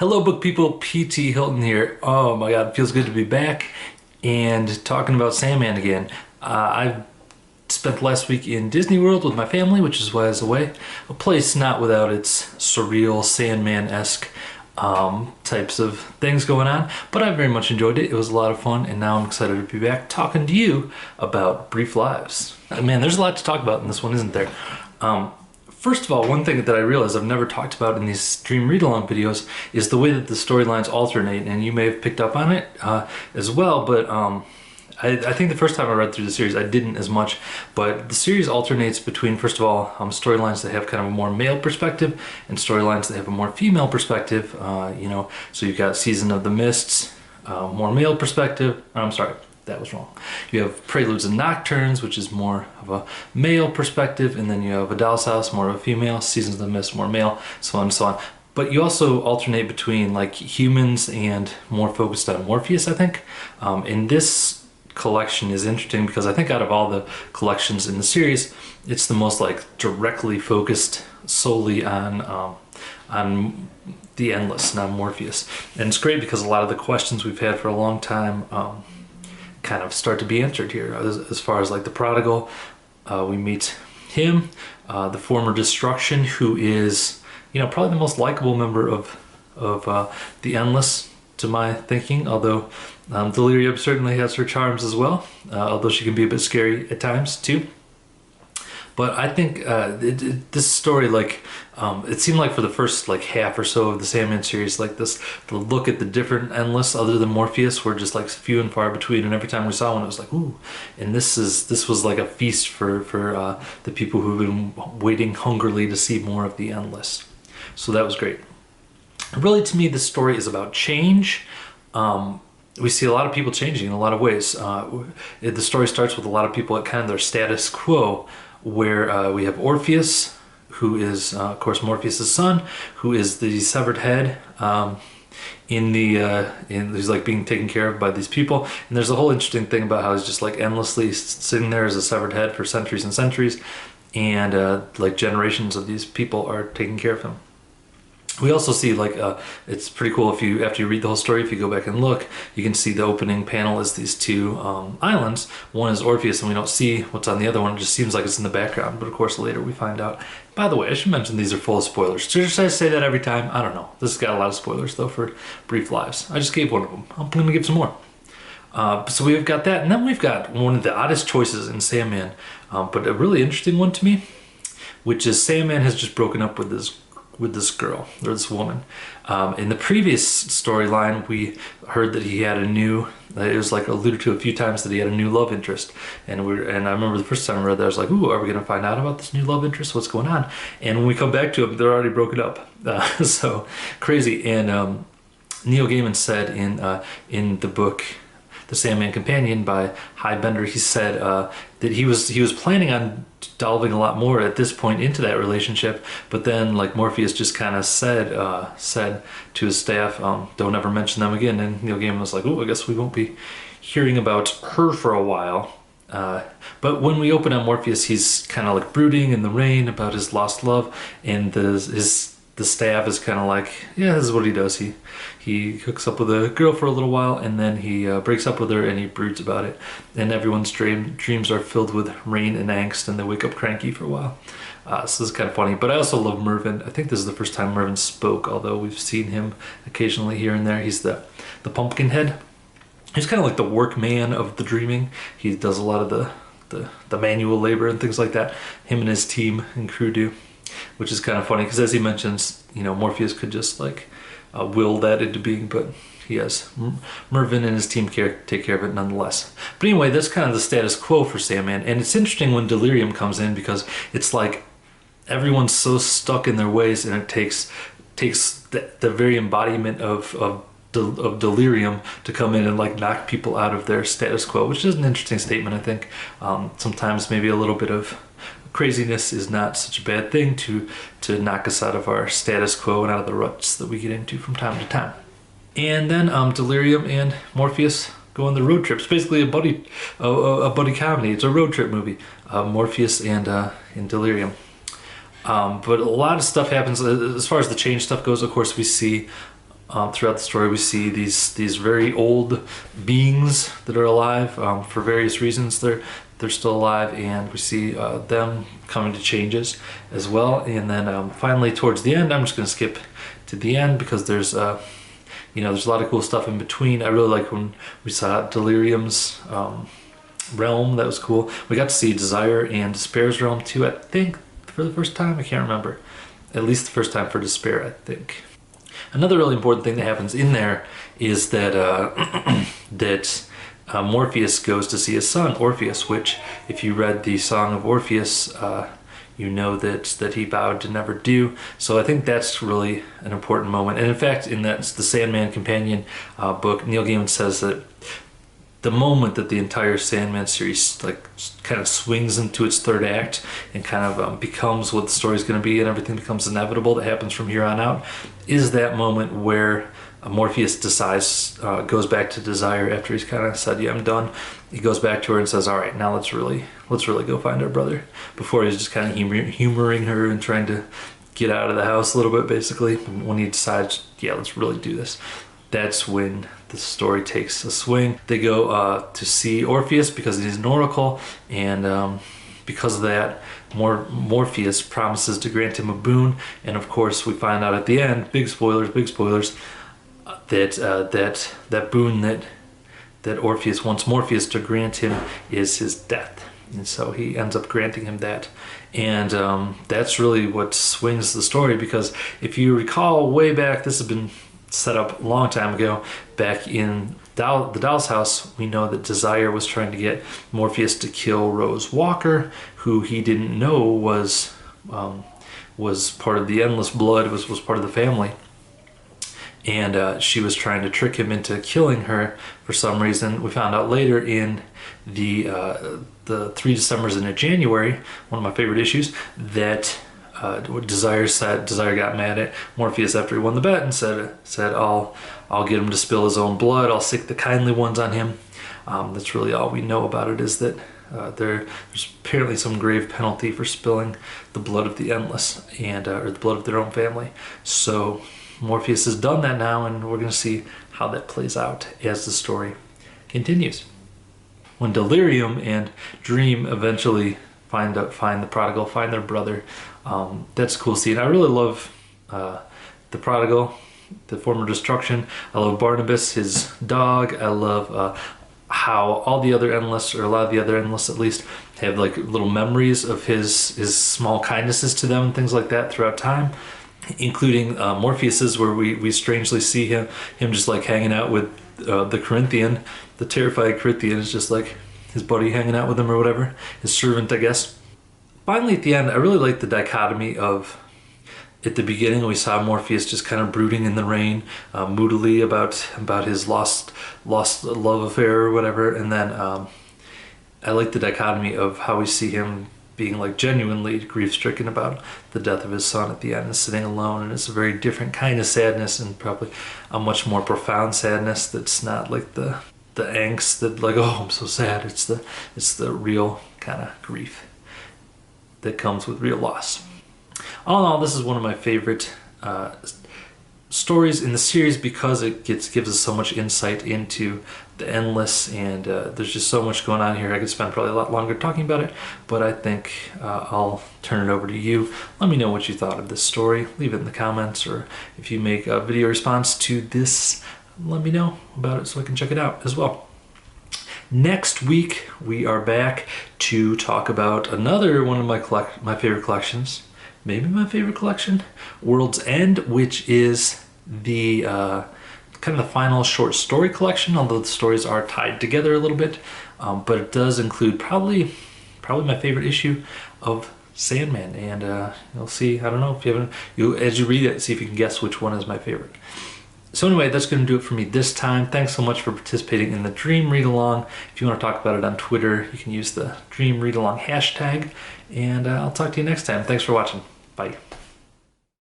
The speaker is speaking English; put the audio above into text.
Hello, book people. PT Hylton here. Oh my God, it feels good to be back and talking about Sandman again. I spent last week in Disney World with my family, which is why I was away. A place not without its surreal Sandman-esque types of things going on, but I very much enjoyed it. It was a lot of fun, and now I'm excited to be back talking to you about Brief Lives. Man, there's a lot to talk about in this one, isn't there? First of all, one thing that I realized I've never talked about in these Dream Read-Along videos is the way that the storylines alternate, and you may have picked up on it as well, but I think the first time I read through the series I didn't as much, but the series alternates between, first of all, storylines that have kind of a more male perspective and storylines that have a more female perspective, so you've got Season of the Mists, more male perspective. I'm sorry, that was wrong. You have Preludes and Nocturnes, which is more of a male perspective, and then you have A Doll's House, more of a female, Seasons of the Mist, more male, so on and so on. But you also alternate between like humans and more focused on Morpheus, I think. In this collection is interesting because I think out of all the collections in the series, it's the most like directly focused solely on the Endless, not Morpheus. And it's great because a lot of the questions we've had for a long time kind of start to be answered here. As far as like the prodigal, we meet him, the former Destruction, who is, probably the most likable member of the Endless to my thinking, although Delirium certainly has her charms as well, although she can be a bit scary at times too. But I think this story, it seemed like for the first half or so of the Sandman series, the look at the different Endless other than Morpheus were just few and far between, and every time we saw one it was like, ooh. And this was like a feast for the people who've been waiting hungrily to see more of the Endless. So that was great. Really, to me, this story is about change. We see a lot of people changing in a lot of ways. The story starts with a lot of people at kind of their status quo, where we have Orpheus, who is, of course, Morpheus' son, who is the severed head he's being taken care of by these people. And there's a whole interesting thing about how he's just endlessly sitting there as a severed head for centuries and centuries, and generations of these people are taking care of him. We also see it's pretty cool after you read the whole story, if you go back and look, you can see the opening panel is these two islands. One is Orpheus, and we don't see what's on the other one. It just seems like it's in the background, but of course later we find out. By the way, I should mention these are full of spoilers. Should I say that every time? I don't know. This has got a lot of spoilers though for Brief Lives. I just gave one of them. I'm going to give some more. So we've got that, and then we've got one of the oddest choices in Sandman, but a really interesting one to me, which is Sandman has just broken up with this girl, or this woman. In the previous storyline, we heard that he had a new, it was alluded to a few times that he had a new love interest. And I remember the first time I read that, I was like, ooh, are we gonna find out about this new love interest? What's going on? And when we come back to him, they're already broken up. So crazy. And Neil Gaiman said in the book, The Sandman Companion by Hy Bender, he said that he was planning on delving a lot more at this point into that relationship, but then Morpheus just kind of said to his staff, don't ever mention them again. And Neil Gaiman was like, oh, I guess we won't be hearing about her for a while. But when we open on Morpheus, he's kind of brooding in the rain about his lost love, and the staff is kind of yeah, this is what he does. He hooks up with a girl for a little while, and then he breaks up with her, and he broods about it. And everyone's dreams are filled with rain and angst, and they wake up cranky for a while. So this is kind of funny. But I also love Mervyn. I think this is the first time Mervyn spoke, although we've seen him occasionally here and there. He's the Pumpkinhead. He's kind of like the workman of the dreaming. He does a lot of the manual labor and things like that. Him and his team and crew do. Which is kind of funny because, as he mentions, Morpheus could just will that into being, but he has Mervyn and his team take care of it nonetheless. But anyway, that's kind of the status quo for Sandman, and it's interesting when Delirium comes in because it's everyone's so stuck in their ways, and it takes the very embodiment of Delirium to come in and knock people out of their status quo, which is an interesting statement. I think sometimes maybe a little bit of craziness is not such a bad thing to knock us out of our status quo and out of the ruts that we get into from time to time. And then Delirium and Morpheus go on the road trips. Basically a buddy comedy. It's a road trip movie. Morpheus and Delirium. But a lot of stuff happens as far as the change stuff goes. Of course, we see throughout the story, we see these very old beings that are alive for various reasons. They're still alive, and we see them coming to changes as well. And then finally, towards the end, I'm just going to skip to the end because there's there's a lot of cool stuff in between. I really like when we saw Delirium's realm. That was cool. We got to see Desire and Despair's realm too, I think, for the first time. I can't remember. At least the first time for Despair, I think. Another really important thing that happens in there is that Morpheus goes to see his son Orpheus, which, if you read the Song of Orpheus, you know that he vowed to never do. So I think that's really an important moment. And in fact, in the Sandman Companion book, Neil Gaiman says that the moment that the entire Sandman series like kind of swings into its third act and kind of becomes what the story's going to be, and everything becomes inevitable that happens from here on out, is that moment where Morpheus decides, goes back to Desire after he's kind of said, yeah, I'm done. He goes back to her and says, all right, now let's really go find our brother. Before he's just kind of humoring her and trying to get out of the house a little bit, basically. When he decides, yeah, let's really do this, that's when the story takes a swing. They go to see Orpheus because he's an oracle, and because of that, Morpheus promises to grant him a boon. And of course, we find out at the end, big spoilers, that boon that Orpheus wants Morpheus to grant him is his death. And so he ends up granting him that. And that's really what swings the story, because if you recall way back, this has been set up a long time ago, back in the Doll's House, we know that Desire was trying to get Morpheus to kill Rose Walker, who he didn't know was part of the Endless Blood, was part of the family. And she was trying to trick him into killing her for some reason. We found out later in the 3 Decembers in a January, one of my favorite issues, that Desire got mad at Morpheus after he won the bet and said I'll get him to spill his own blood. I'll sick the kindly ones on him. That's really all we know about it, is that there's apparently some grave penalty for spilling the blood of the Endless, and or the blood of their own family. So Morpheus has done that now, and we're going to see how that plays out as the story continues. When Delirium and Dream eventually find the prodigal, find their brother, that's a cool scene. I really love the prodigal, the former Destruction. I love Barnabas, his dog. I love how all the other Endless, or a lot of the other Endless at least, have like little memories of his small kindnesses to them and things like that throughout time, including Morpheus's, where we strangely see him just like hanging out with the Corinthian. The terrified Corinthian is just like his buddy hanging out with him or whatever, his servant, I guess. Finally, at the end, I really like the dichotomy of, at the beginning, we saw Morpheus just kind of brooding in the rain, moodily about his lost love affair or whatever, and then I like the dichotomy of how we see him being like genuinely grief-stricken about the death of his son at the end, and sitting alone, and it's a very different kind of sadness, and probably a much more profound sadness that's not like the angst that like, oh, I'm so sad. It's the real kind of grief that comes with real loss. All in all, this is one of my favorite stories in the series, because it gives us so much insight into the Endless, and there's just so much going on here. I could spend probably a lot longer talking about it, but I think I'll turn it over to you. Let me know what you thought of this story. Leave it in the comments, or if you make a video response to this, let me know about it so I can check it out as well. Next week, we are back to talk about another one of my favorite collections, maybe my favorite collection, World's End, which is the kind of the final short story collection, although the stories are tied together a little bit, but it does include probably my favorite issue of Sandman, and you'll see. I don't know if as you read it, see if you can guess which one is my favorite. So anyway, that's going to do it for me this time. Thanks so much for participating in the Dream Read Along. If you want to talk about it on Twitter, you can use the Dream Read Along hashtag, and I'll talk to you next time. Thanks for watching. Bye.